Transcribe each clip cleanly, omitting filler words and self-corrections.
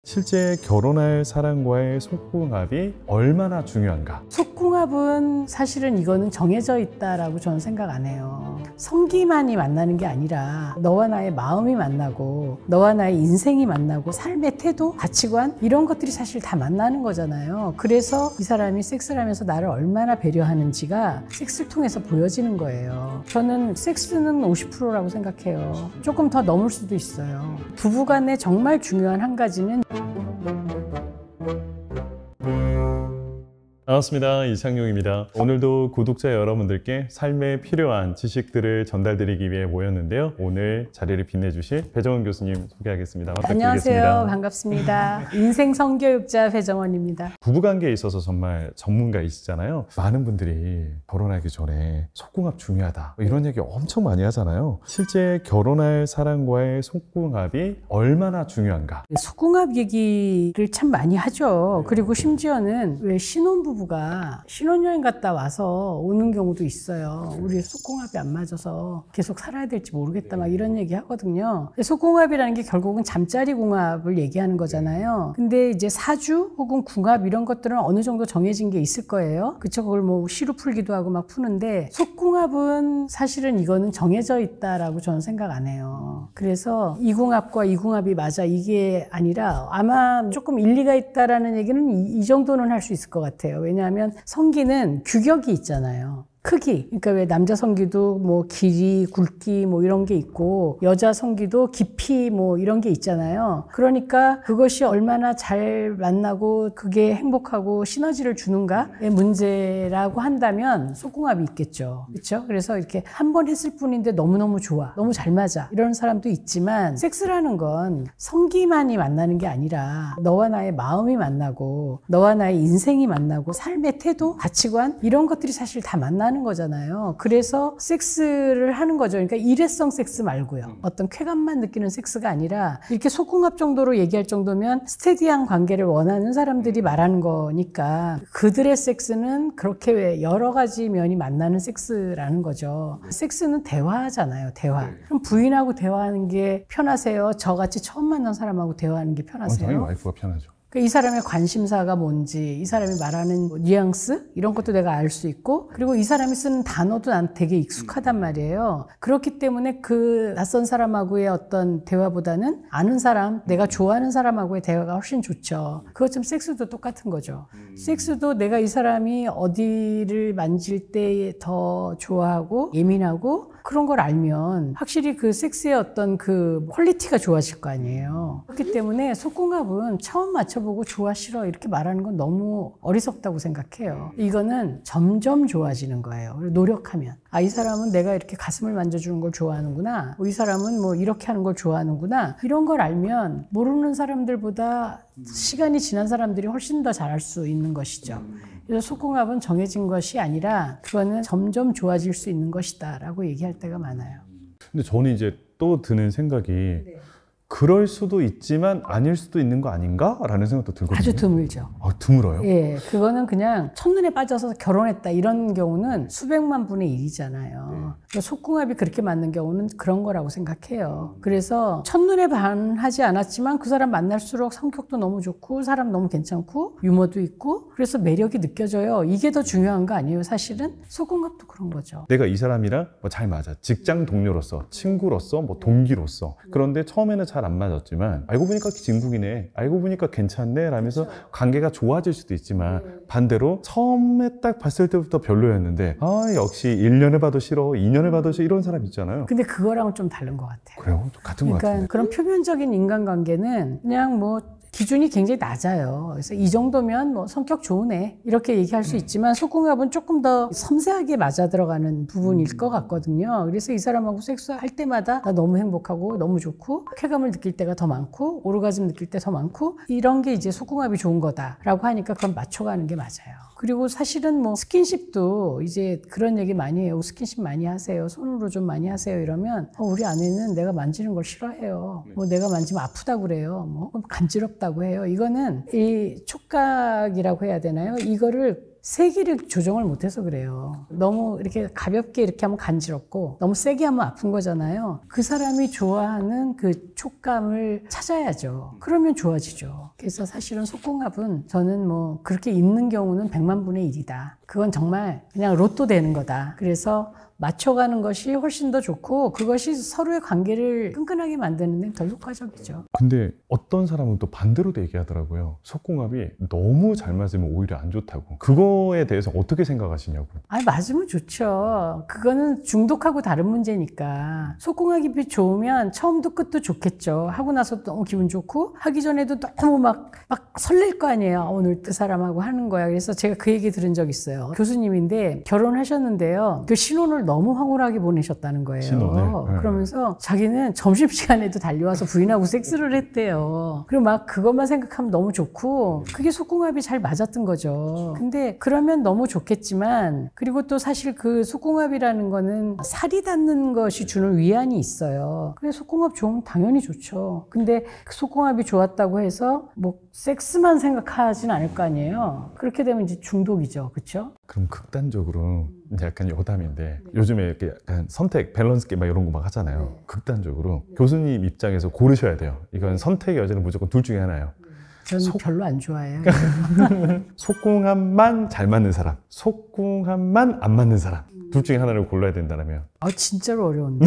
실제 결혼할 사람과의 속궁합이 얼마나 중요한가? 속궁합은 사실은 이거는 정해져 있다라고 저는 생각 안 해요. 성기만이 만나는 게 아니라 너와 나의 마음이 만나고 너와 나의 인생이 만나고 삶의 태도, 가치관 이런 것들이 사실 다 만나는 거잖아요. 그래서 이 사람이 섹스를 하면서 나를 얼마나 배려하는지가 섹스를 통해서 보여지는 거예요. 저는 섹스는 50%라고 생각해요. 조금 더 넘을 수도 있어요. 부부간에 정말 중요한 한 가지는 반갑습니다. 이창용입니다. 오늘도 구독자 여러분들께 삶에 필요한 지식들을 전달드리기 위해 모였는데요. 오늘 자리를 빛내주실 배정원 교수님 소개하겠습니다. 안녕하세요. 반갑습니다. 인생 성교육자 배정원입니다. 부부관계에 있어서 정말 전문가이시잖아요. 많은 분들이 결혼하기 전에 속궁합 중요하다 이런 얘기 엄청 많이 하잖아요. 실제 결혼할 사람과의 속궁합이 얼마나 중요한가? 속궁합 얘기를 참 많이 하죠. 그리고 심지어는 왜 신혼부부가 신혼여행 갔다 와서 오는 경우도 있어요. 우리 속궁합이 안 맞아서 계속 살아야 될지 모르겠다 막 이런 얘기 하거든요. 속궁합이라는 게 결국은 잠자리 궁합을 얘기하는 거잖아요. 근데 이제 사주 혹은 궁합 이런 것들은 어느 정도 정해진 게 있을 거예요. 그쵸? 그걸 뭐 시로 풀기도 하고 막 푸는데 속궁합은 사실은 이거는 정해져 있다라고 저는 생각 안 해요. 그래서 이 궁합과 이 궁합이 맞아 이게 아니라 아마 조금 일리가 있다라는 얘기는 이 정도는 할 수 있을 것 같아요. 왜냐하면 성기는 규격이 있잖아요. 크기. 그러니까 왜 남자 성기도 뭐 길이, 굵기 뭐 이런 게 있고 여자 성기도 깊이 뭐 이런 게 있잖아요. 그러니까 그것이 얼마나 잘 만나고 그게 행복하고 시너지를 주는가의 문제라고 한다면 속궁합이 있겠죠. 그렇죠? 그래서 이렇게 한 번 했을 뿐인데 너무너무 좋아. 너무 잘 맞아. 이런 사람도 있지만 섹스라는 건 성기만이 만나는 게 아니라 너와 나의 마음이 만나고 너와 나의 인생이 만나고 삶의 태도, 가치관 이런 것들이 사실 다 만나는 거잖아요. 그래서 섹스를 하는 거죠. 그러니까 일회성 섹스 말고요. 어떤 쾌감만 느끼는 섹스가 아니라 이렇게 속궁합 정도로 얘기할 정도면 스테디한 관계를 원하는 사람들이 말하는 거니까 그들의 섹스는 그렇게 왜 여러 가지 면이 만나는 섹스라는 거죠. 섹스는 대화잖아요. 대화. 그럼 부인하고 대화하는 게 편하세요? 저같이 처음 만난 사람하고 대화하는 게 편하세요? 당연히 와이프가 편하죠. 이 사람의 관심사가 뭔지, 이 사람이 말하는 뉘앙스 이런 것도 내가 알 수 있고 그리고 이 사람이 쓰는 단어도 난 되게 익숙하단 말이에요. 그렇기 때문에 그 낯선 사람하고의 어떤 대화보다는 아는 사람, 내가 좋아하는 사람하고의 대화가 훨씬 좋죠. 그것처럼 섹스도 똑같은 거죠. 섹스도 내가 이 사람이 어디를 만질 때 더 좋아하고 예민하고 그런 걸 알면 확실히 그 섹스의 어떤 그 퀄리티가 좋아질 거 아니에요. 그렇기 때문에 속궁합은 처음 맞춰보고 좋아 싫어 이렇게 말하는 건 너무 어리석다고 생각해요. 이거는 점점 좋아지는 거예요. 노력하면. 아, 이 사람은 내가 이렇게 가슴을 만져주는 걸 좋아하는구나. 이 사람은 뭐 이렇게 하는 걸 좋아하는구나. 이런 걸 알면 모르는 사람들보다 시간이 지난 사람들이 훨씬 더 잘할 수 있는 것이죠. 그래서 속궁합은 정해진 것이 아니라 그거는 점점 좋아질 수 있는 것이다 라고 얘기할 때가 많아요. 근데 저는 이제 또 드는 생각이 그럴 수도 있지만 아닐 수도 있는 거 아닌가? 라는 생각도 들거든요. 아주 드물죠. 아, 드물어요? 예, 그거는 그냥 첫눈에 빠져서 결혼했다 이런 경우는 수백만 분의 일이잖아요. 속궁합이 그렇게 맞는 경우는 그런 거라고 생각해요. 그래서 첫눈에 반하지 않았지만 그 사람 만날수록 성격도 너무 좋고 사람 너무 괜찮고 유머도 있고 그래서 매력이 느껴져요. 이게 더 중요한 거 아니에요? 사실은 속궁합도 그런 거죠. 내가 이 사람이랑 뭐 잘 맞아. 직장 동료로서, 친구로서, 뭐 동기로서. 그런데 처음에는 잘 안 맞았지만 알고 보니까 진국이네, 알고 보니까 괜찮네 라면서 관계가 좋아질 수도 있지만 반대로 처음에 딱 봤을 때부터 별로였는데 아 역시 1년을 봐도 싫어, 2년을 봐도 싫어 이런 사람 있잖아요. 근데 그거랑은 좀 다른 것 같아요. 그래요? 같은 것 같은데. 그런 표면적인 인간관계는 그냥 뭐 기준이 굉장히 낮아요. 그래서 이 정도면 뭐 성격 좋은 애 이렇게 얘기할 수 있지만 속궁합은 조금 더 섬세하게 맞아 들어가는 부분일 것 같거든요. 그래서 이 사람하고 섹스할 때마다 나 너무 행복하고 너무 좋고 쾌감을 느낄 때가 더 많고 오르가즘 느낄 때 더 많고 이런 게 이제 속궁합이 좋은 거다라고 하니까 그건 맞춰가는 게 맞아요. 그리고 사실은 뭐 스킨십도 이제 그런 얘기 많이 해요. 스킨십 많이 하세요. 손으로 좀 많이 하세요. 이러면 우리 아내는 내가 만지는 걸 싫어해요. 뭐 내가 만지면 아프다고 그래요. 뭐 간지럽다고 해요. 이거는 이 촉각이라고 해야 되나요? 이거를 세기를 조정을 못해서 그래요. 너무 이렇게 가볍게 이렇게 하면 간지럽고 너무 세게 하면 아픈 거잖아요. 그 사람이 좋아하는 그 촉감을 찾아야죠. 그러면 좋아지죠. 그래서 사실은 속궁합은 저는 뭐 그렇게 있는 경우는 100만 분의 1이다. 그건 정말 그냥 로또 되는 거다. 그래서 맞춰가는 것이 훨씬 더 좋고 그것이 서로의 관계를 끈끈하게 만드는 데 더 효과적이죠. 근데 어떤 사람은 또 반대로도 얘기하더라고요. 속궁합이 너무 잘 맞으면 오히려 안 좋다고. 그거에 대해서 어떻게 생각하시냐고. 아니, 맞으면 좋죠. 그거는 중독하고 다른 문제니까. 속궁합이 좋으면 처음도 끝도 좋겠죠. 하고 나서 너무 기분 좋고 하기 전에도 너무 막 설렐 거 아니에요. 오늘 그 사람하고 하는 거야. 그래서 제가 그 얘기 들은 적 있어요. 교수님인데 결혼하셨는데요. 그 신혼을 너무 황홀하게 보내셨다는 거예요. 신혼을? 네. 그러면서 자기는 점심시간에도 달려와서 부인하고 섹스를 했대요. 그리고 막 그것만 생각하면 너무 좋고 그게 속궁합이 잘 맞았던 거죠. 근데 그러면 너무 좋겠지만 그리고 또 사실 그 속궁합이라는 거는 살이 닿는 것이 주는 위안이 있어요. 그래서 속궁합 좋으면 당연히 좋죠. 근데 그 속궁합이 좋았다고 해서 뭐 섹스만 생각하진 않을 거 아니에요. 그렇게 되면 이제 중독이죠. 그렇죠? 그럼 극단적으로 이제 약간 여담인데 요즘에 이렇게 약간 선택 밸런스 게임 막 이런 거 막 하잖아요. 극단적으로 교수님 입장에서 고르셔야 돼요. 이건 선택의 여지는 무조건 둘 중에 하나예요. 저는 별로 안 좋아해요. 속궁합만 잘 맞는 사람, 속궁합만 안 맞는 사람. 둘 중에 하나를 골라야 된다면. 진짜로 어려운데.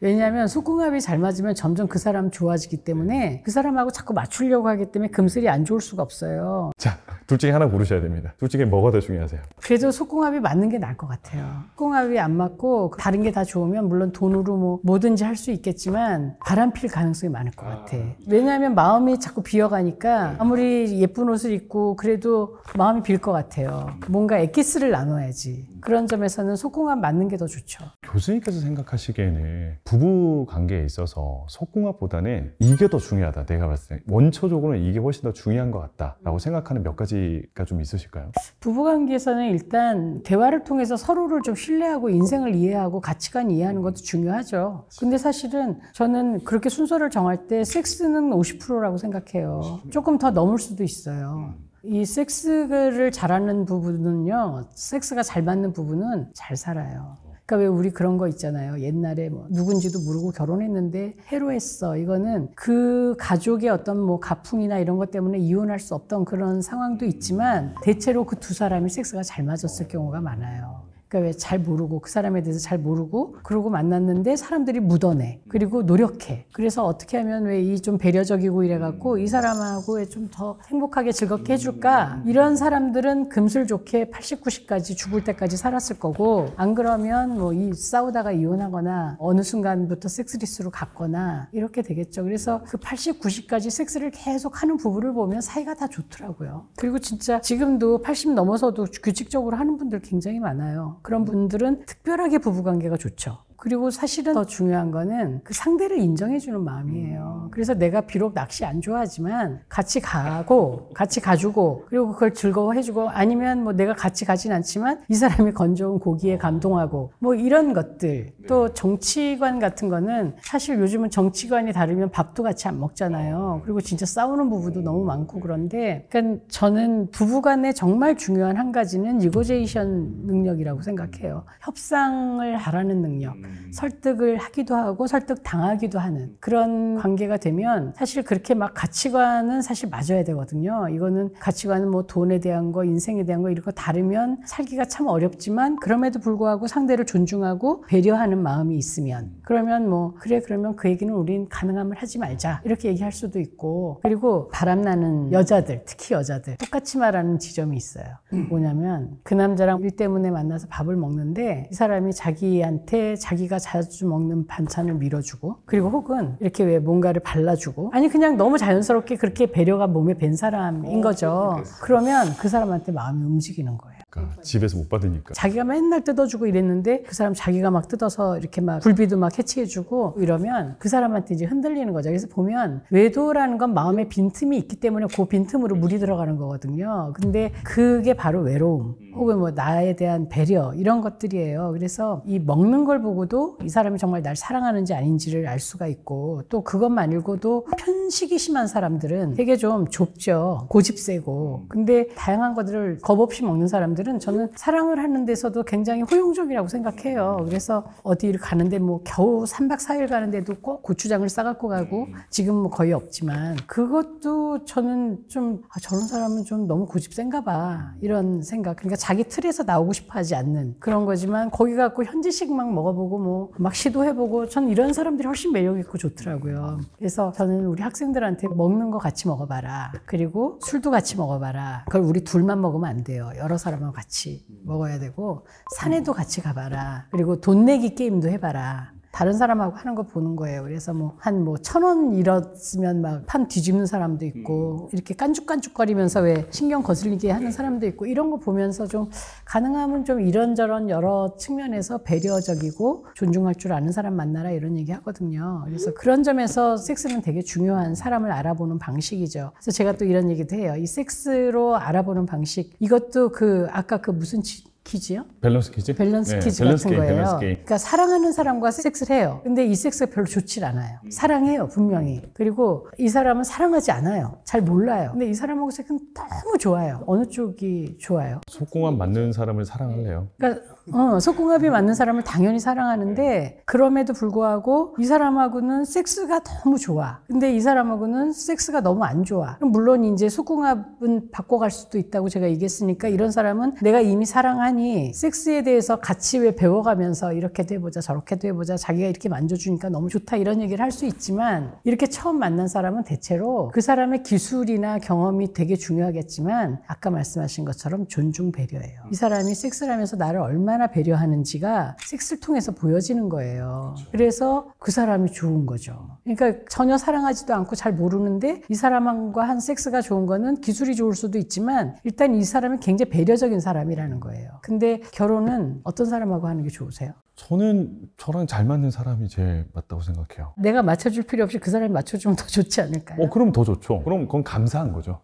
왜냐하면 속궁합이 잘 맞으면 점점 그 사람 좋아지기 때문에 그 사람하고 자꾸 맞추려고 하기 때문에 금슬이 안 좋을 수가 없어요. 자, 둘 중에 하나 고르셔야 됩니다. 둘 중에 뭐가 더 중요하세요? 그래도 속궁합이 맞는 게 나을 것 같아요. 속궁합이 안 맞고 다른 게 다 좋으면 물론 돈으로 뭐 뭐든지 할 수 있겠지만 바람필 가능성이 많을 것 같아. 왜냐하면 마음이 자꾸 비어가니까 아무리 예쁜 옷을 입고 그래도 마음이 빌 것 같아요. 뭔가 엑기스를 나눠야지. 그런 점에서는 속궁합 맞는 게 더 좋죠. 교수님께서 생각하시기에는 부부 관계에 있어서 속궁합보다는 이게 더 중요하다. 내가 봤을 때 원초적으로는 이게 훨씬 더 중요한 것 같다라고 생각하는 몇 가지가 좀 있으실까요? 부부관계에서는 일단 대화를 통해서 서로를 좀 신뢰하고 인생을 이해하고 가치관 이해하는 것도 중요하죠. 근데 사실은 저는 그렇게 순서를 정할 때 섹스는 50%라고 생각해요. 조금 더 넘을 수도 있어요. 이 섹스를 잘하는 부부는요, 섹스가 잘 맞는 부부는 잘 살아요. 그러니까 왜 우리 그런 거 있잖아요. 옛날에 뭐 누군지도 모르고 결혼했는데 해로했어. 이거는 그 가족의 어떤 뭐 가풍이나 이런 것 때문에 이혼할 수 없던 그런 상황도 있지만 대체로 그 두 사람이 섹스가 잘 맞았을 경우가 많아요. 그러니까 왜 잘 모르고 그 사람에 대해서 잘 모르고 그러고 만났는데 사람들이 묻어내. 그리고 노력해. 그래서 어떻게 하면 왜 이 좀 배려적이고 이래갖고 이 사람하고 좀 더 행복하게 즐겁게 해줄까? 이런 사람들은 금슬 좋게 80, 90까지 죽을 때까지 살았을 거고 안 그러면 뭐 이 싸우다가 이혼하거나 어느 순간부터 섹스리스로 갔거나 이렇게 되겠죠. 그래서 그 80, 90까지 섹스를 계속 하는 부부를 보면 사이가 다 좋더라고요. 그리고 진짜 지금도 80 넘어서도 규칙적으로 하는 분들 굉장히 많아요. 그런 분들은 특별하게 부부관계가 좋죠. 그리고 사실은 더 중요한 거는 그 상대를 인정해주는 마음이에요. 그래서 내가 비록 낚시 안 좋아하지만 같이 가고 같이 가주고 그리고 그걸 즐거워해주고 아니면 뭐 내가 같이 가진 않지만 이 사람이 건져온 고기에 감동하고 뭐 이런 것들. 또 정치관 같은 거는 사실 요즘은 정치관이 다르면 밥도 같이 안 먹잖아요. 그리고 진짜 싸우는 부부도 너무 많고 그런데 그러니까 저는 부부간에 정말 중요한 한 가지는 니고제이션 능력이라고 생각해요. 협상을 잘하는 능력. 설득을 하기도 하고 설득 당하기도 하는 그런 관계가 되면 사실 그렇게 막 가치관은 사실 맞아야 되거든요. 이거는 가치관은 뭐 돈에 대한 거, 인생에 대한 거 이런 거 다르면 살기가 참 어렵지만 그럼에도 불구하고 상대를 존중하고 배려하는 마음이 있으면 그러면 뭐 그래 그러면 그 얘기는 우린 가능하면 하지 말자 이렇게 얘기할 수도 있고 그리고 바람나는 여자들 특히 여자들 똑같이 말하는 지점이 있어요. 뭐냐면 그 남자랑 일 때문에 만나서 밥을 먹는데 이 사람이 자기한테 자기가 자주 먹는 반찬을 밀어주고 그리고 혹은 이렇게 왜 뭔가를 발라주고 아니 그냥 너무 자연스럽게 그렇게 배려가 몸에 밴 사람인 거죠. 그러면 그 사람한테 마음이 움직이는 거예요. 그러니까 집에서 못 받으니까. 자기가 맨날 뜯어주고 이랬는데 그 사람 자기가 막 뜯어서 이렇게 막 굴비도 막 해치해주고 이러면 그 사람한테 이제 흔들리는 거죠. 그래서 보면 외도라는 건 마음에 빈틈이 있기 때문에 그 빈틈으로 물이 들어가는 거거든요. 근데 그게 바로 외로움. 혹은 뭐 나에 대한 배려 이런 것들이에요. 그래서 이 먹는 걸 보고도 이 사람이 정말 날 사랑하는지 아닌지를 알 수가 있고 또 그것만 알고도 편식이 심한 사람들은 되게 좀 좁죠. 고집 세고. 근데 다양한 것들을 겁 없이 먹는 사람들은 저는 사랑을 하는 데서도 굉장히 호용적이라고 생각해요. 그래서 어디를 가는데 뭐 겨우 3박 4일 가는데도 꼭 고추장을 싸갖고 가고 지금 뭐 거의 없지만 그것도 저는 좀 저런 사람은 좀 너무 고집 센가 봐 이런 생각. 그러니까 자기 틀에서 나오고 싶어 하지 않는 그런 거지만 거기 갖고 현지식 막 먹어보고 뭐 막 시도해보고 전 이런 사람들이 훨씬 매력 있고 좋더라고요. 그래서 저는 우리 학생들한테 먹는 거 같이 먹어봐라. 그리고 술도 같이 먹어봐라. 그걸 우리 둘만 먹으면 안 돼요. 여러 사람하고 같이 먹어야 되고 산에도 같이 가봐라. 그리고 돈 내기 게임도 해봐라. 다른 사람하고 하는 거 보는 거예요. 그래서 뭐 한 뭐 1,000원 잃었으면 막 판 뒤집는 사람도 있고 이렇게 깐죽깐죽거리면서 왜 신경 거슬리게 하는 사람도 있고 이런 거 보면서 좀 가능하면 좀 이런저런 여러 측면에서 배려적이고 존중할 줄 아는 사람 만나라 이런 얘기 하거든요. 그래서 그런 점에서 섹스는 되게 중요한 사람을 알아보는 방식이죠. 그래서 제가 또 이런 얘기도 해요. 이 섹스로 알아보는 방식 이것도 그 아까 그 무슨 퀴즈요? 밸런스 퀴즈? 밸런스 네, 퀴즈 밸런스 같은 게임, 거예요. 밸런스 게임. 그러니까 사랑하는 사람과 섹스를 해요. 근데 이 섹스가 별로 좋질 않아요. 사랑해요, 분명히. 그리고 이 사람은 사랑하지 않아요. 잘 몰라요. 근데 이 사람하고 섹스는 너무 좋아요. 어느 쪽이 좋아요? 속궁합 맞는 사람을 사랑할래요. 그러니까 속궁합이 맞는 사람을 당연히 사랑하는데 그럼에도 불구하고 이 사람하고는 섹스가 너무 좋아. 근데 이 사람하고는 섹스가 너무 안 좋아. 그럼 물론 이제 속궁합은 바꿔갈 수도 있다고 제가 얘기했으니까 이런 사람은 내가 이미 사랑하니 섹스에 대해서 같이 왜 배워가면서 이렇게도 해보자 저렇게도 해보자 자기가 이렇게 만져주니까 너무 좋다 이런 얘기를 할 수 있지만 이렇게 처음 만난 사람은 대체로 그 사람의 기술이나 경험이 되게 중요하겠지만 아까 말씀하신 것처럼 존중 배려예요. 이 사람이 섹스를 하면서 나를 얼마나 배려하는지가 섹스를 통해서 보여지는 거예요. 그래서 그 사람이 좋은 거죠. 그러니까 전혀 사랑하지도 않고 잘 모르는데 이 사람과 한 섹스가 좋은 거는 기술이 좋을 수도 있지만 일단 이 사람이 굉장히 배려적인 사람이라는 거예요. 근데 결혼은 어떤 사람하고 하는 게 좋으세요? 저는 저랑 잘 맞는 사람이 제일 맞다고 생각해요. 내가 맞춰줄 필요 없이 그 사람이 맞춰주면 더 좋지 않을까요? 그럼 더 좋죠. 그럼 그건 감사한 거죠.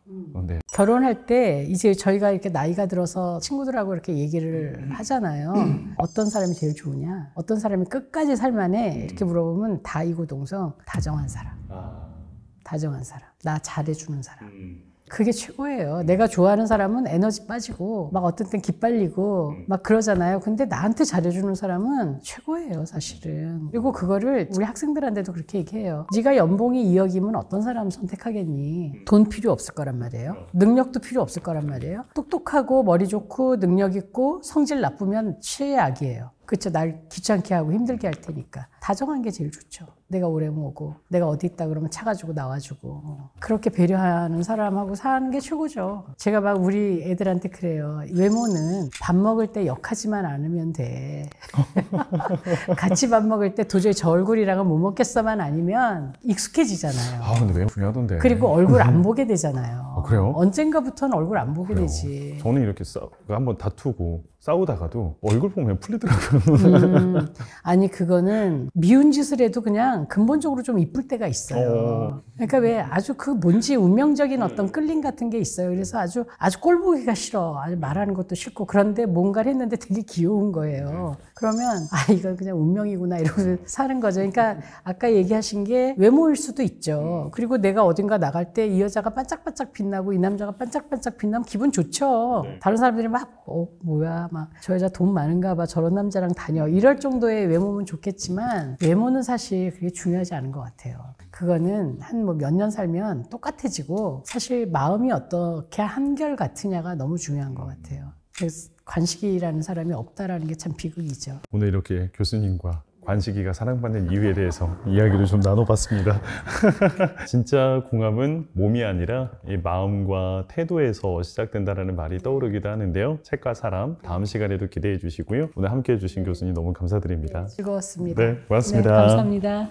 네. 결혼할 때 이제 저희가 이렇게 나이가 들어서 친구들하고 이렇게 얘기를 하잖아요. 어떤 사람이 제일 좋으냐? 어떤 사람이 끝까지 살만해? 이렇게 물어보면 다 이구동성 다정한 사람. 다정한 사람. 나 잘해주는 사람. 그게 최고예요. 내가 좋아하는 사람은 에너지 빠지고 막 어떤 땐 기빨리고 막 그러잖아요. 근데 나한테 잘해주는 사람은 최고예요, 사실은. 그리고 그거를 우리 학생들한테도 그렇게 얘기해요. 네가 연봉이 2억이면 어떤 사람 선택하겠니? 돈 필요 없을 거란 말이에요. 능력도 필요 없을 거란 말이에요. 똑똑하고 머리 좋고 능력 있고 성질 나쁘면 최악이에요. 그쵸? 날 귀찮게 하고 힘들게 할 테니까. 다정한 게 제일 좋죠. 내가 오래 모고 내가 어디 있다 그러면 차 가지고 나와주고 그렇게 배려하는 사람하고 사는 게 최고죠. 제가 막 우리 애들한테 그래요. 외모는 밥 먹을 때 역하지만 않으면 돼. 같이 밥 먹을 때 도저히 저 얼굴이랑은 못 먹겠어만 아니면 익숙해지잖아요. 근데 외모 중요하던데. 그리고 얼굴 안 보게 되잖아요. 그래요? 언젠가부터는 얼굴 안 보게 그래요. 되지. 저는 이렇게 한번 다투고 싸우다가도 얼굴 보면 풀리더라고요. 아니 그거는 미운 짓을 해도 그냥 근본적으로 좀 이쁠 때가 있어요. 그러니까 왜 아주 그 뭔지 운명적인 어떤 끌림 같은 게 있어요. 그래서 아주 꼴 보기가 싫어. 아주 말하는 것도 싫고 그런데 뭔가를 했는데 되게 귀여운 거예요. 그러면 이건 그냥 운명이구나 이러고 사는 거죠. 그러니까 아까 얘기하신 게 외모일 수도 있죠. 그리고 내가 어딘가 나갈 때 이 여자가 반짝반짝 빛나고 이 남자가 반짝반짝 빛나면 기분 좋죠. 다른 사람들이 막 뭐야 막 저 여자 돈 많은가 봐 저런 남자랑 다녀 이럴 정도의 외모면 좋겠지만 외모는 사실 그게 중요하지 않은 것 같아요. 그거는 한 뭐 몇 년 살면 똑같아지고 사실 마음이 어떻게 한결 같으냐가 너무 중요한 것 같아요. 그래서 관식이라는 사람이 없다라는 게 참 비극이죠. 오늘 이렇게 교수님과 관식이가 사랑받는 이유에 대해서 이야기를 좀 나눠봤습니다. 진짜 궁합은 몸이 아니라 이 마음과 태도에서 시작된다는 말이 떠오르기도 하는데요. 책과 사람 다음 시간에도 기대해 주시고요. 오늘 함께해 주신 교수님 너무 감사드립니다. 즐거웠습니다. 네, 고맙습니다. 네, 감사합니다.